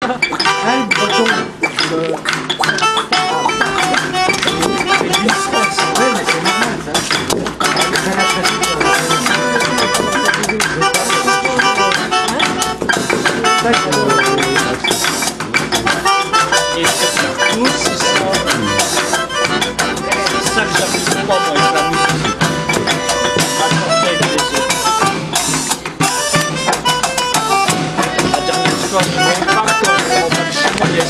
Nein, botung, c'est une espèce. Ouais, mais c'est normal, ça. Ça n'a Et c'est tous, c'est ça que j'apprécie pas dans la musique. Apporter avec les autres. La dernière fois, je ne pas quand on va chez moi, il y a